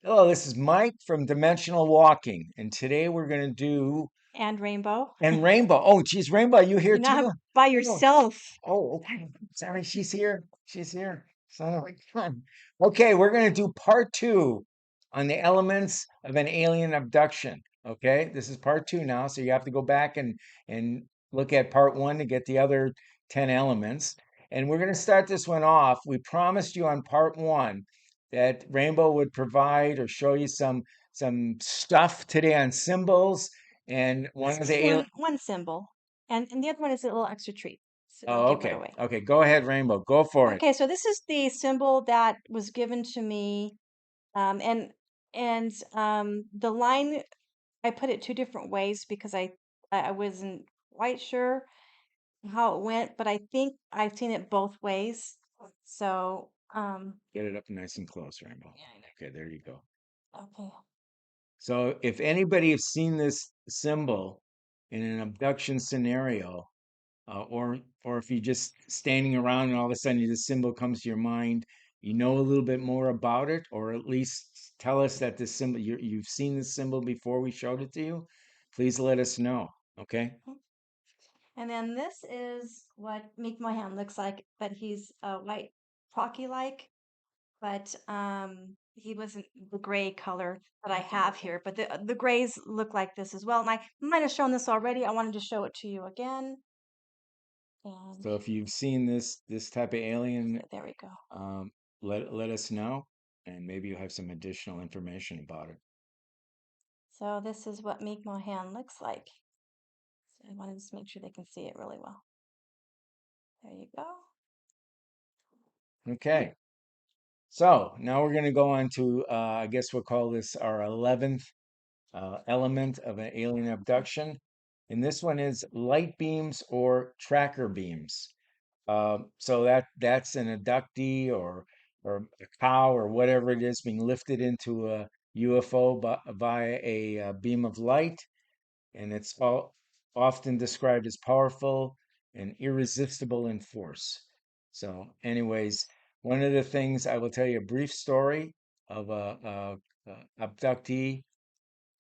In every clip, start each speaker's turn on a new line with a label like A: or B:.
A: Hello, this is Mike from Dimensional Walking, and today we're going to do
B: And Rainbow.
A: and Rainbow. Oh, geez, Rainbow, you here
B: You're not
A: too?
B: by
A: Oh,
B: yourself.
A: okay. Sorry, she's here. She's here. So, okay, we're going to do part two on the elements of an alien abduction. Okay, this is part two now, so you have to go back and look at part one to get the other 10 elements. And we're going to start this one off. We promised you on part one that Rainbow would provide or show you some stuff today on symbols and one
B: This
A: of
B: is
A: the
B: one symbol. And the other one is a little extra treat. So don't
A: Oh,
B: give it
A: okay.
B: away.
A: Okay, go ahead, Rainbow. Go for it.
B: Okay, so this is the symbol that was given to me. Um, and and the line I put it two different ways because I wasn't quite sure how it went, but I think I've seen it both ways. So
A: Get it up nice and close, Rainbow.
B: yeah, I
A: Okay, there you go.
B: know. Okay.
A: So if anybody has seen this symbol in an abduction scenario, or if you're just standing around and all of a sudden this symbol comes to your mind, you know a little bit more about it, or at least tell us that this symbol you've seen this symbol before we showed it to you, please let us know. Okay?
B: And then this is what Meek Mohan looks like, but he's a white Pocky-like, but he wasn't the gray color that I have here. But the grays look like this as well. And I might have shown this already. I wanted to show it to you again. And
A: So if you've seen this type of alien,
B: there we go.
A: um, let us know, and maybe you have some additional information about it.
B: So this is what Meek Mohan looks like. So I wanted to just make sure they can see it really well. There you go.
A: Okay, so now we're going to go on to I guess we'll call this our 11th element of an alien abduction, and this one is light beams or tracker beams. So that's an abductee or a cow or whatever it is being lifted into a UFO via a beam of light, and it's often described as powerful and irresistible in force. So, anyways, one of the things I will tell you a brief story of a abductee,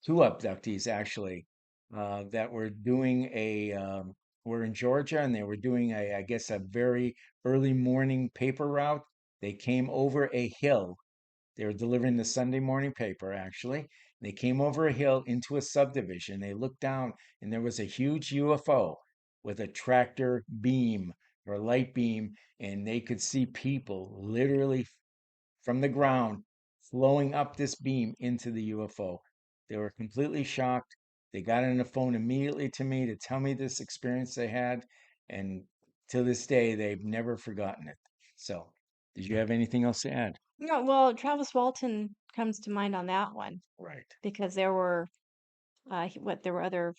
A: two abductees actually, that were doing were in Georgia and they were doing I guess, a very early morning paper route. They came over a hill. They were delivering the Sunday morning paper, actually. They came over a hill into a subdivision. They looked down, and there was a huge UFO with a tractor beam or light beam, and they could see people literally from the ground flowing up this beam into the UFO. They were completely shocked. They got on the phone immediately to me to tell me this experience they had, and to this day, they've never forgotten it. So, did you have anything else to add?
B: No, well, Travis Walton comes to mind on that one
A: Right.
B: because there were there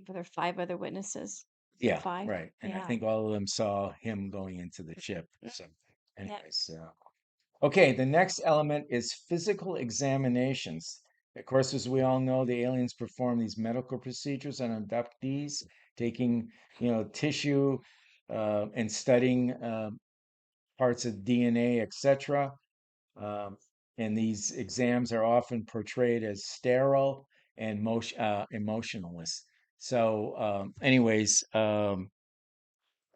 B: were five other witnesses. Was it
A: Yeah,
B: five?
A: right. And I
B: Yeah.
A: think all of them saw him going into the ship.
B: Mm,
A: So,
B: yep.
A: anyways, okay, the next element is physical examinations. Of course, as we all know, the aliens perform these medical procedures on abductees, taking, tissue and studying parts of DNA, etc. Um, and these exams are often portrayed as sterile and emotionless. So, anyways,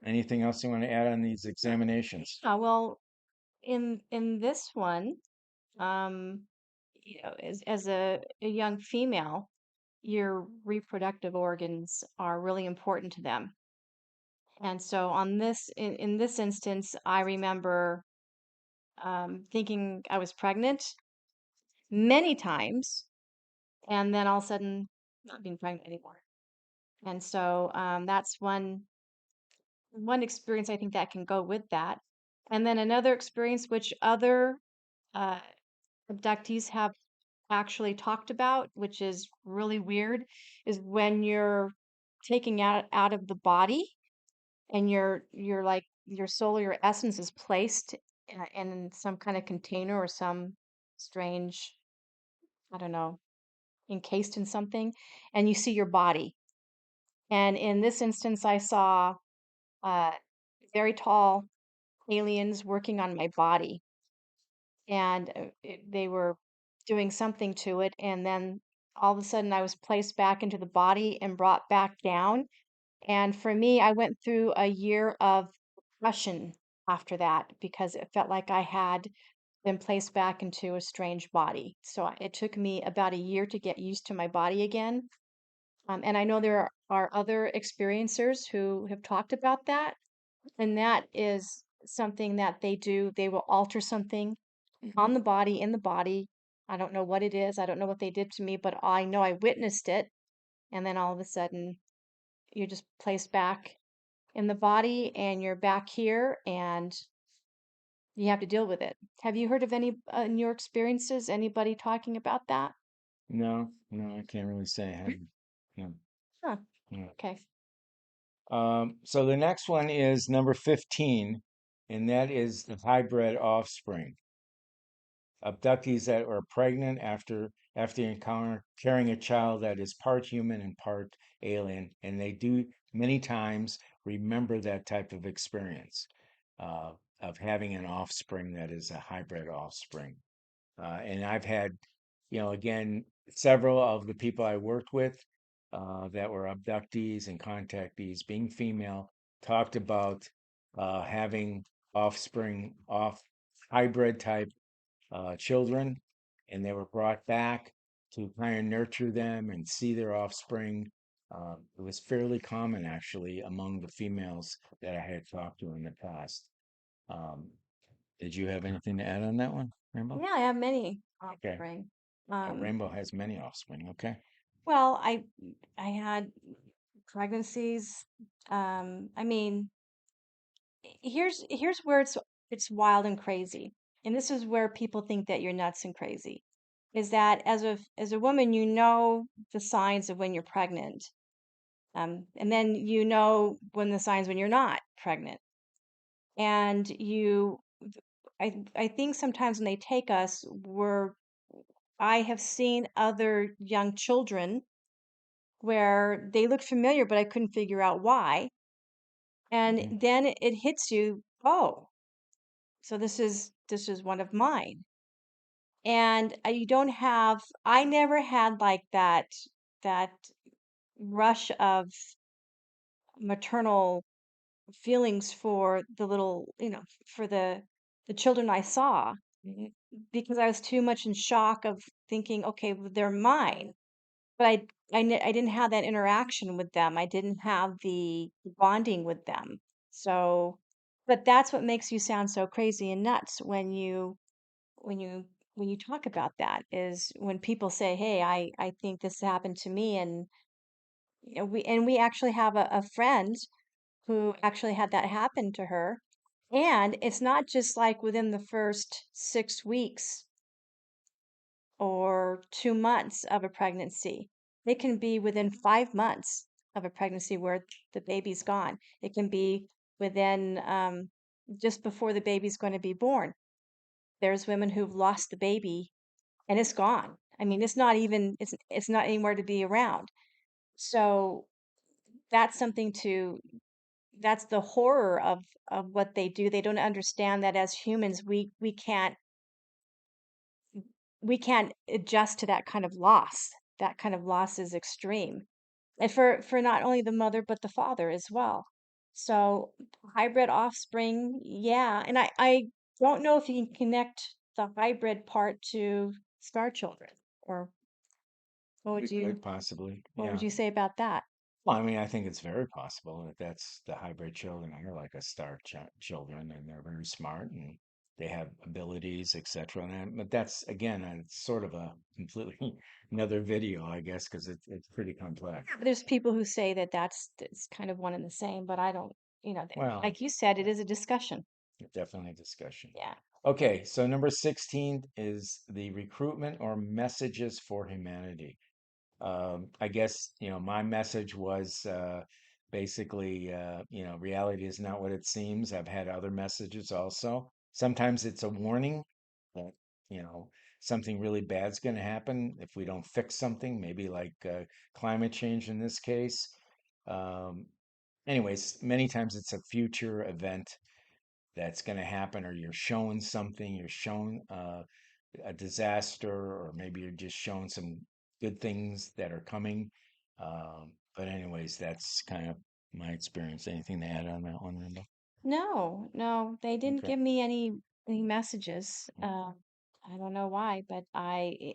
A: anything else you want to add on these examinations?
B: Well, in this one, um, as a young female, your reproductive organs are really important to them. And so in this instance, I remember thinking I was pregnant many times, and then all of a sudden not being pregnant anymore. And so that's one experience I think that can go with that. And then another experience which other uh, abductees have actually talked about, which is really weird, is when you're taking out of the body and you're like your soul or your essence is placed in some kind of container or some strange, I don't know, encased in something, and you see your body. And in this instance, I saw uh, very tall aliens working on my body, and they were doing something to it, and then all of a sudden I was placed back into the body and brought back down. And for me, I went through a year of depression after that because it felt like I had been placed back into a strange body. So it took me about a year to get used to my body again. And I know there are other experiencers who have talked about that, and that is something that they do. They will alter something on the body, in the body. I don't know what it is. I don't know what they did to me, but I know I witnessed it. And then all of a sudden, you're just placed back in the body and you're back here and you have to deal with it. Have you heard of any in your experiences, anybody talking about that?
A: No, no, I can't really say I have. No,
B: Huh.
A: no.
B: Okay.
A: So the next one is number 15, and that is the hybrid offspring. Abductees that are pregnant after encounter carrying a child that is part human and part alien, and they do many times remember that type of experience uh, of having an offspring that is a hybrid offspring. And I've had, again, several of the people I worked with that were abductees and contactees, being female, talked about having offspring, off hybrid type children, and they were brought back to kind of nurture them and see their offspring. It was fairly common, actually, among the females that I had talked to in the past. Um, did you have anything to add on that one, Rainbow?
B: Yeah, I have many
A: Okay.
B: offspring.
A: Rainbow has many offspring. Okay.
B: Well, I had pregnancies. I mean, here's where it's wild and crazy. And this is where people think that you're nuts and crazy. Is that as a woman, you know the signs of when you're pregnant. And then you know when the signs when you're not pregnant. And I think sometimes when they take us, I have seen other young children where they look familiar, but I couldn't figure out why. And
A: Hmm.
B: then it hits you, oh, so this is one of mine. And you don't have I never had like that rush of maternal feelings for the little, for the children I saw
A: Hmm.
B: because I was too much in shock of thinking, okay, well, they're mine. But I didn't have that interaction with them. I didn't have the bonding with them. So, but that's what makes you sound so crazy and nuts when you when you talk about that is when people say, "Hey, I think this happened to me," and we actually have a friend who actually had that happen to her, and it's not just like within the first 6 weeks or 2 months of a pregnancy. It can be within 5 months of a pregnancy where the baby's gone. It can be within just before the baby's going to be born. There's women who've lost the baby and it's gone. I mean, it's not anywhere to be around. So that's something to that's the horror of what they do. They don't understand that as humans we can't adjust to that kind of loss. That kind of loss is extreme. And for not only the mother but the father as well. So hybrid offspring, yeah. And I don't know if you can connect the hybrid part to star children or what
A: We
B: would you
A: could possibly,
B: what would
A: yeah.
B: you say about that?
A: Well, I mean, I think it's very possible that that's the hybrid children are like a star children, and they're very smart and they have abilities, etc. But that's again, it's sort of a completely another video, I guess, because it's pretty complex.
B: But there's people who say that that's kind of one and the same, but I don't,
A: Well,
B: like you said, it is a discussion.
A: definitely a discussion.
B: Yeah.
A: Okay, so number 16 is the recruitment or messages for humanity. I guess, my message was basically, reality is not what it seems. I've had other messages also. Sometimes it's a warning that, you know, something really bad's going to happen if we don't fix something, maybe like climate change in this case. Um, anyways, many times it's a future event that's going to happen, or you're shown something, you're shown a disaster, or maybe you're just showing some good things that are coming. But anyways, that's kind of my experience. Anything to add on that one, Linda?
B: No, no, they didn't
A: Okay.
B: give me any messages. I don't know why, but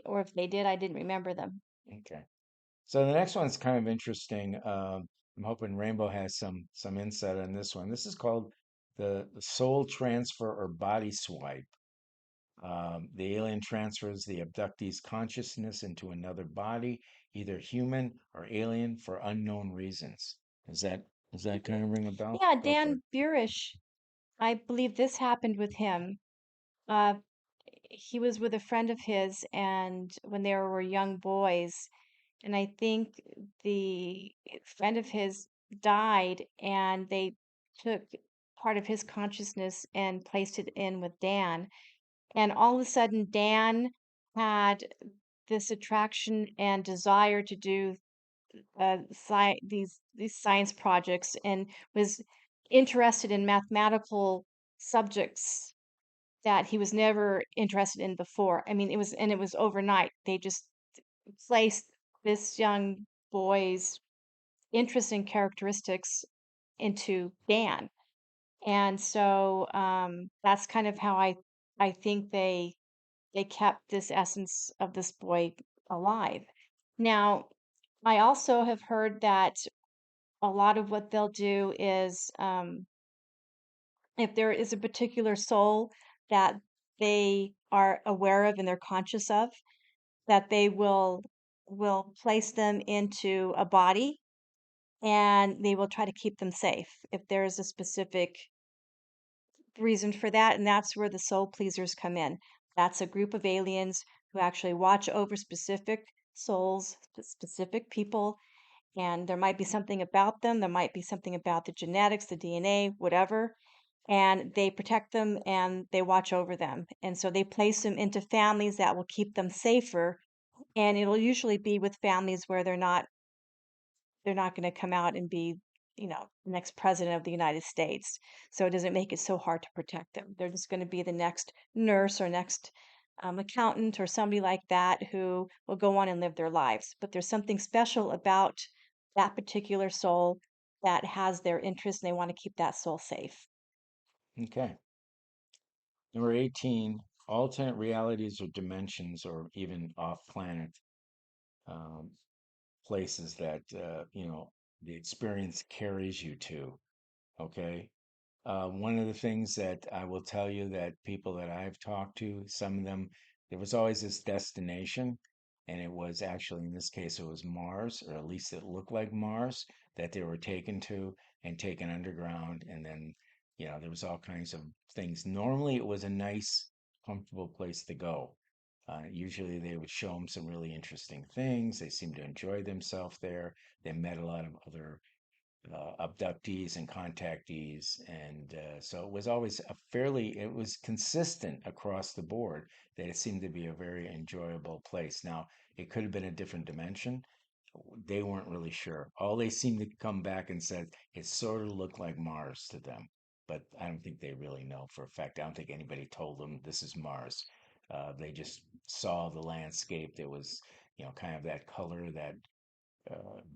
B: or if they did, I didn't remember them.
A: Okay. So the next one's kind of interesting. I'm hoping Rainbow has some insight on this one. This is called the soul transfer or body swipe. The alien transfers the abductee's consciousness into another body, either human or alien, for unknown reasons. Is that does that kind of ring a bell?
B: Yeah,
A: Go for it.
B: Dan Burish, I believe this happened with him. Uh, he was with a friend of his, and when they were young boys, and I think the friend of his died, and they took part of his consciousness and placed it in with Dan. And all of a sudden, Dan had this attraction and desire to do these science projects, and was interested in mathematical subjects that he was never interested in before. I mean, it was overnight. They just placed this young boy's interesting characteristics into Dan. And so that's kind of how I think they kept this essence of this boy alive. Now, I also have heard that a lot of what they'll do is if there is a particular soul that they are aware of and they're conscious of, that they will place them into a body, and they will try to keep them safe if there is a specific reason for that, and that's where the soul pleasers come in. That's a group of aliens who actually watch over specific souls, specific people, and there might be something about them, there might be something about the genetics, the DNA, whatever, and they protect them and they watch over them. And so they place them into families that will keep them safer, and it'll usually be with families where they're not going to come out and be, the next president of the United States. So it doesn't make it so hard to protect them. They're just going to be the next nurse or next accountant or somebody like that who will go on and live their lives. But there's something special about that particular soul that has their interest, and they want to keep that soul safe.
A: Okay. Number 18, alternate realities or dimensions, or even off-planet um, places that the experience carries you to. Okay. One of the things that I will tell you that people that I've talked to, some of them, there was always this destination, and it was actually, in this case, it was Mars, or at least it looked like Mars, that they were taken to and taken underground. And then, there was all kinds of things. Normally, it was a nice, comfortable place to go. Usually, they would show them some really interesting things. They seemed to enjoy themselves there. They met a lot of other abductees and contactees. And so it was always it was consistent across the board that it seemed to be a very enjoyable place. Now, it could have been a different dimension. They weren't really sure. All they seemed to come back and said it sort of looked like Mars to them. But I don't think they really know for a fact. I don't think anybody told them this is Mars. They just saw the landscape. There was, kind of that color, that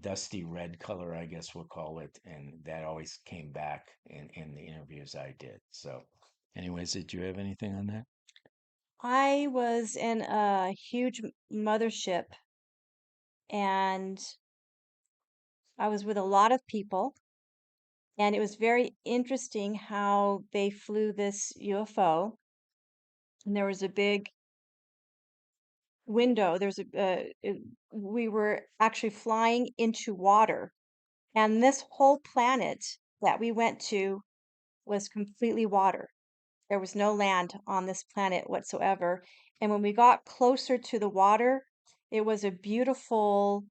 A: dusty red color, I guess we'll call it, and that always came back in the interviews I did. So, anyways, did you have anything on that?
B: I was in a huge mothership, and I was with a lot of people, and it was very interesting how they flew this UFO. And there was a big window. We were actually flying into water, and this whole planet that we went to was completely water. There was no land on this planet whatsoever. And when we got closer to the water, it was a beautiful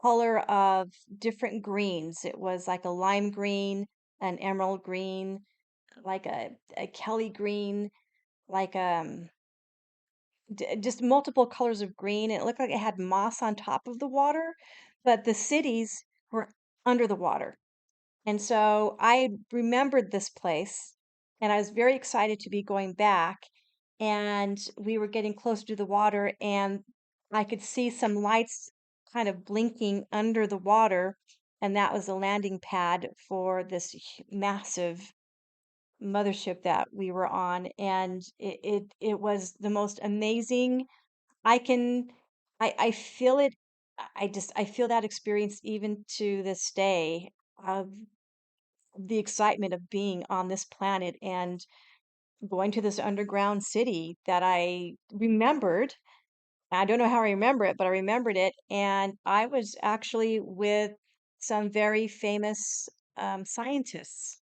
B: color of different greens. It was like a lime green, an emerald green, like a Kelly green, like just multiple colors of green. And it looked like it had moss on top of the water, but the cities were under the water. And so I remembered this place, and I was very excited to be going back. and we were getting close to the water, and I could see some lights kind of blinking under the water, and that was the landing pad for this massive mothership that we were on, and it was the most amazing. I can I feel it. I feel that experience even to this day of the excitement of being on this planet and going to this underground city that I remembered. I don't know how I remember it, but I remembered it. And I was actually with some very famous scientists.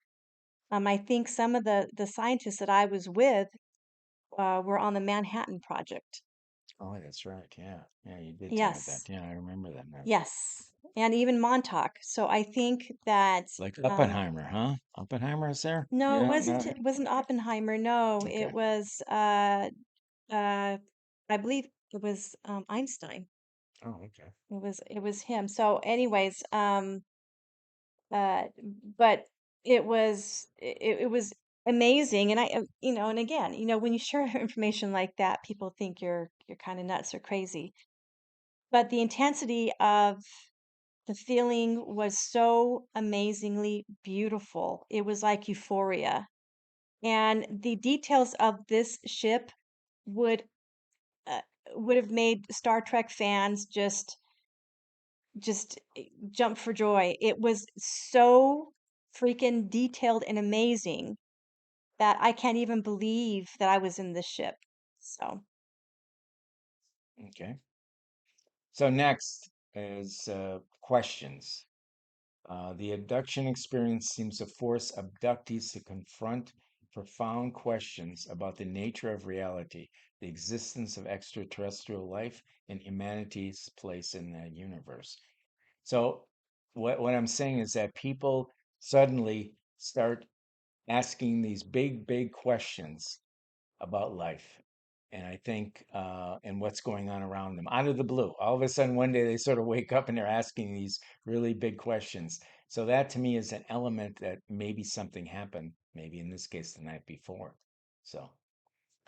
B: I think some of the scientists that I was with were on the Manhattan Project.
A: Oh, that's right. Yeah. Yeah, you did tell me that.
B: Yes,
A: Yeah, I remember that now.
B: yes, and even Montauk. So I think that
A: Like
B: um,
A: Oppenheimer, huh? Oppenheimer is there?
B: no,
A: Yeah, no.
B: it wasn't Oppenheimer. No, it
A: Okay.
B: was uh, I believe it was Einstein.
A: Oh, okay.
B: It was him. So, anyways, uh, but it was amazing, and you know, and again, you know, when you share information like that, people think you're kind of nuts or crazy. But the intensity of the feeling was so amazingly beautiful. It was like euphoria, and the details of this ship would uh, would have made Star Trek fans just jump for joy. It was so freaking detailed and amazing that I can't even believe that I was in this ship. So,
A: Okay. So next is questions. The abduction experience seems to force abductees to confront profound questions about the nature of reality, the existence of extraterrestrial life, and humanity's place in the universe. So, what I'm saying is that people suddenly start asking these big questions about life. And I think, and what's going on around them out of the blue. All of a sudden, one day they sort of wake up and they're asking these really big questions. So that to me is an element that maybe something happened, maybe in this case the night before. So,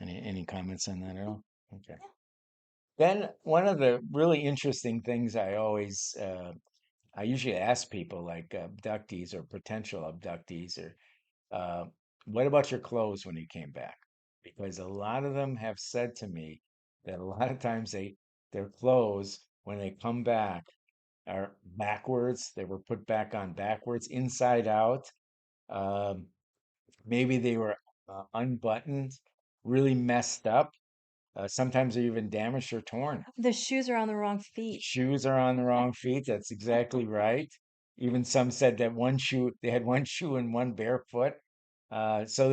A: any comments on that at all? Okay. Then one of the really interesting things I usually ask people like abductees or potential abductees or uh, what about your clothes when you came back? Because a lot of them have said to me that a lot of times their clothes when they come back are backwards. They were put back on backwards, inside out. Um, maybe they were unbuttoned, really messed up. Sometimes they're even damaged or torn.
B: the shoes are on the wrong feet.
A: Shoes are on the wrong feet. That's exactly right. Even some said that they had one shoe and one barefoot. So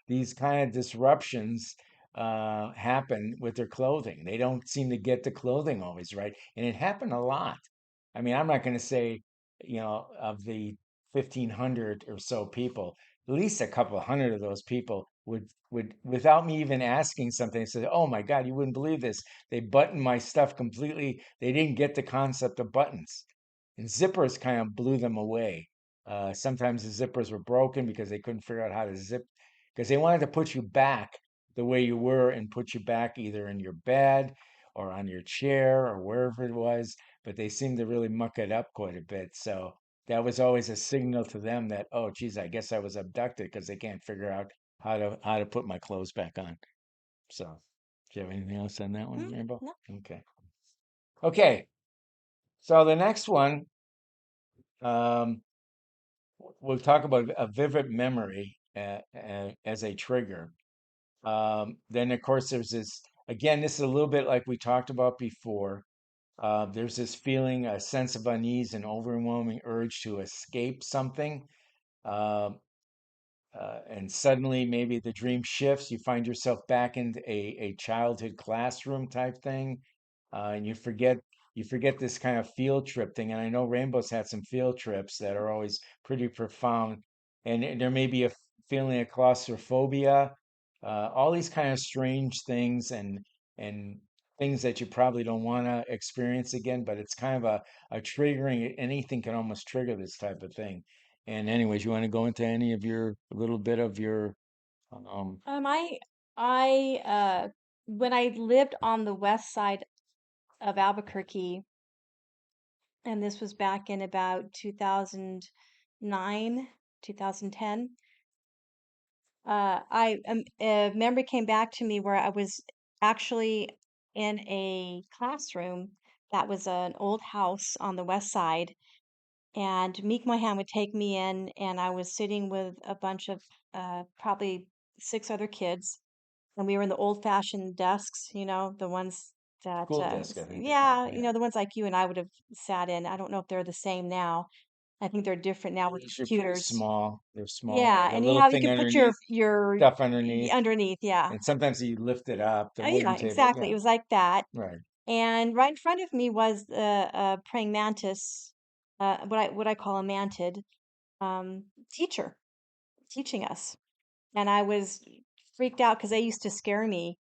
A: these kind of disruptions happen with their clothing. They don't seem to get the clothing always right, and it happened a lot. I mean, I'm not going to say, of the 1,500 or so people, at least a couple of hundred of those people would without me even asking something, say, "Oh my God, you wouldn't believe this. They buttoned my stuff completely. They didn't get the concept of buttons." And zippers kind of blew them away. Sometimes the zippers were broken because they couldn't figure out how to zip, because they wanted to put you back the way you were and put you back either in your bed or on your chair or wherever it was, but they seemed to really muck it up quite a bit. So that was always a signal to them that, oh, geez, I guess I was abducted because they can't figure out how to put my clothes back on. So, do you have anything else on that one,
B: Mm,
A: Rainbow?
B: no.
A: Okay. Okay. So the next one, um, we'll talk about a vivid memory as a trigger. Then, of course, there's this, again, this is a little bit like we talked about before. There's this feeling, a sense of unease and overwhelming urge to escape something. Uh, and suddenly maybe the dream shifts. You find yourself back into a childhood classroom type thing, and you forget this kind of field trip thing. And I know Rainbow's had some field trips that are always pretty profound, and there may be a feeling of claustrophobia, all these kind of strange things and things that you probably don't want to experience again. But it's kind of a triggering. Anything can almost trigger this type of thing. And anyways, you want to go into any of your a little bit of your um
B: Um, I I when I lived on the west side of Albuquerque, and this was back in about 2009, 2010. A memory came back to me where I was actually in a classroom that was an old house on the west side, and Meek Mohan would take me in, and I was sitting with a bunch of probably six other kids, and we were in the old-fashioned desks, the ones that,
A: School desk, I think they call
B: yeah,
A: it. Yeah.
B: the ones like you and I would have sat in. I don't know if they're the same now. I think they're different now with
A: These are pretty
B: computers.
A: small. They're small.
B: Yeah,
A: The
B: and
A: little
B: you
A: thing
B: could put your
A: underneath,
B: your
A: stuff underneath,
B: underneath, yeah.
A: and sometimes you lift it up, the
B: Yeah,
A: wooden table.
B: exactly.
A: Yeah,
B: It was like that.
A: right.
B: And right in front of me was the praying mantis, what I call a mantid, teacher teaching us. And I was freaked out because they used to scare me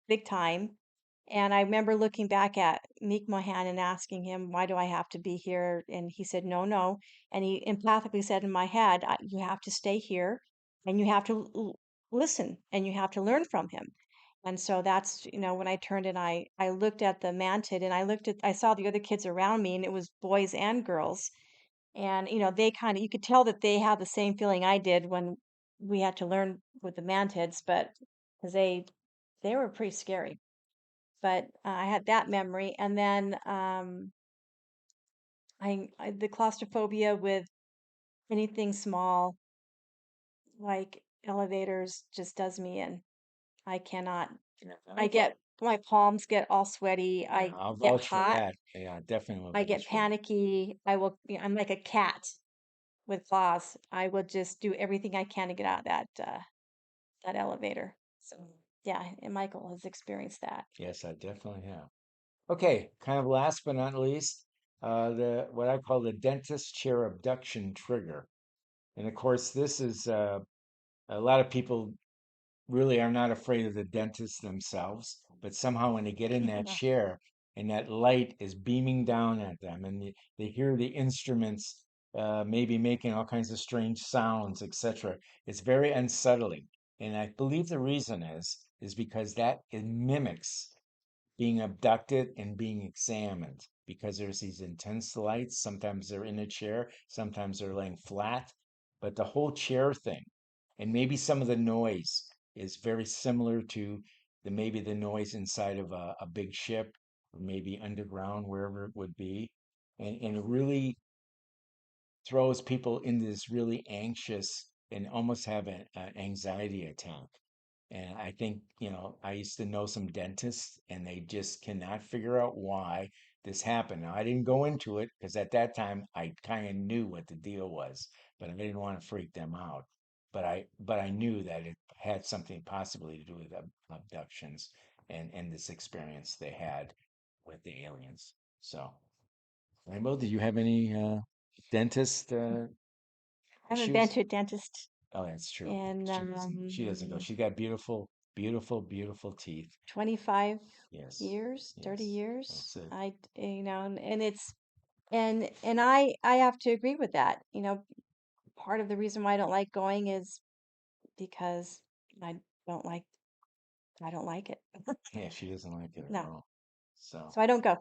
B: big time. And I remember looking back at Meek Mohan and asking him, "Why do I have to be here?" And he said, "No, no." And he empathically said in my head, "You have to stay here and you have to listen and you have to learn from him." And so that's, when I turned and I looked at the mantid, and I saw the other kids around me, and it was boys and girls. And, they kind of, you could tell that they had the same feeling I did when we had to learn with the mantids, but because they were pretty scary. But I had that memory, and then the claustrophobia with anything small, like elevators, just does me in. I cannot.
A: Yeah,
B: I get my palms get all sweaty.
A: yeah,
B: I
A: I'll
B: get
A: vouch for
B: hot.
A: that. Yeah, definitely will
B: I
A: vouch
B: get
A: for that.
B: panicky. I'm like a cat with claws. I will just do everything I can to get out of that elevator. So yeah, and Michael has experienced that.
A: Yes, I definitely have. Okay, kind of last but not least, the what I call the dentist chair abduction trigger. And of course, this is a lot of people really are not afraid of the dentists themselves, but somehow when they get in that chair and that light is beaming down at them and they hear the instruments maybe making all kinds of strange sounds, etc., it's very unsettling. And I believe the reason is because that it mimics being abducted and being examined because there's these intense lights. Sometimes they're in a chair, sometimes they're laying flat, but the whole chair thing and maybe some of the noise is very similar to maybe the noise inside of a big ship or maybe underground, wherever it would be. And it really throws people into this really anxious and almost have an anxiety attack. And I think, I used to know some dentists and they just cannot figure out why this happened. Now, I didn't go into it because at that time I kind of knew what the deal was, but I didn't want to freak them out. But I knew that it had something possibly to do with abductions and this experience they had with the aliens. So, Rainbow, did you have any dentist
B: I haven't been
A: issues?
B: to a dentist
A: Oh, that's true.
B: in
A: She doesn't go. She got beautiful, beautiful, beautiful teeth.
B: 25
A: Yes.
B: years, 30
A: Yes.
B: years.
A: That's it.
B: And it's and I have to agree with that. Part of the reason why I don't like going is because I don't like I don't like it.
A: Yeah, she doesn't like it at
B: No.
A: all. So,
B: So I don't go.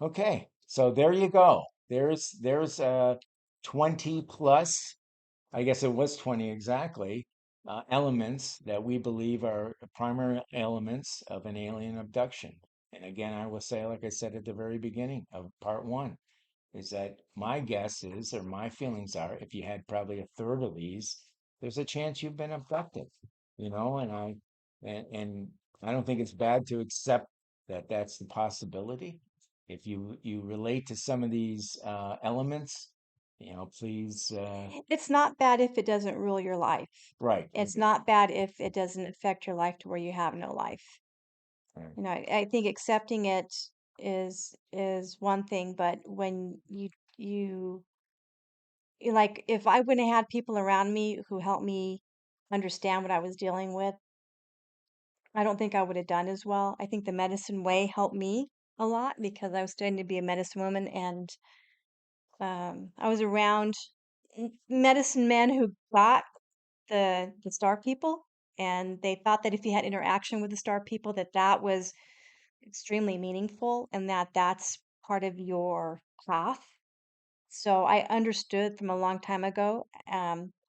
A: okay. So there you go. There's 20 plus, I guess it was 20 exactly, elements that we believe are primary elements of an alien abduction. And again, I will say, like I said at the very beginning of part one, is that my guess is, or my feelings are, if you had probably a third of these, there's a chance you've been abducted, and I don't think it's bad to accept that that's the possibility. If you relate to some of these elements, please,
B: It's not bad if it doesn't rule your life.
A: right,
B: It's not bad if it doesn't affect your life to where you have no life.
A: right.
B: I think accepting it is one thing, but when like if I wouldn't have had people around me who helped me understand what I was dealing with, I don't think I would have done as well. I think the medicine way helped me a lot because I was studying to be a medicine woman, and I was around medicine men who got the star people, and they thought that if you had interaction with the star people, that that was extremely meaningful and that that's part of your path. So I understood from a long time ago,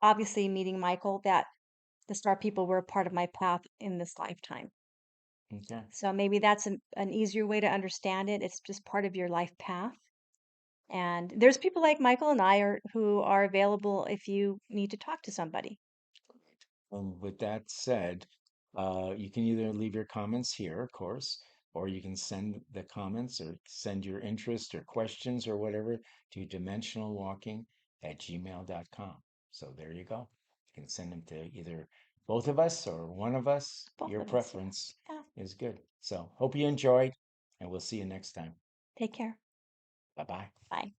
B: obviously meeting Michael, that the star people were a part of my path in this lifetime.
A: Okay.
B: So maybe that's an easier way to understand it. It's just part of your life path. And there's people like Michael and I are who are available if you need to talk to somebody.
A: With that said, you can either leave your comments here, of course, or you can send the comments or send your interest or questions or whatever to dimensionalwalking@gmail.com. So there you go. You can send them to either both of us or one of us.
B: Both
A: Your
B: of us, yeah.
A: preference
B: Yeah.
A: is good. So hope you enjoyed, and we'll see you next time.
B: Take care.
A: Bye bye.
B: Bye.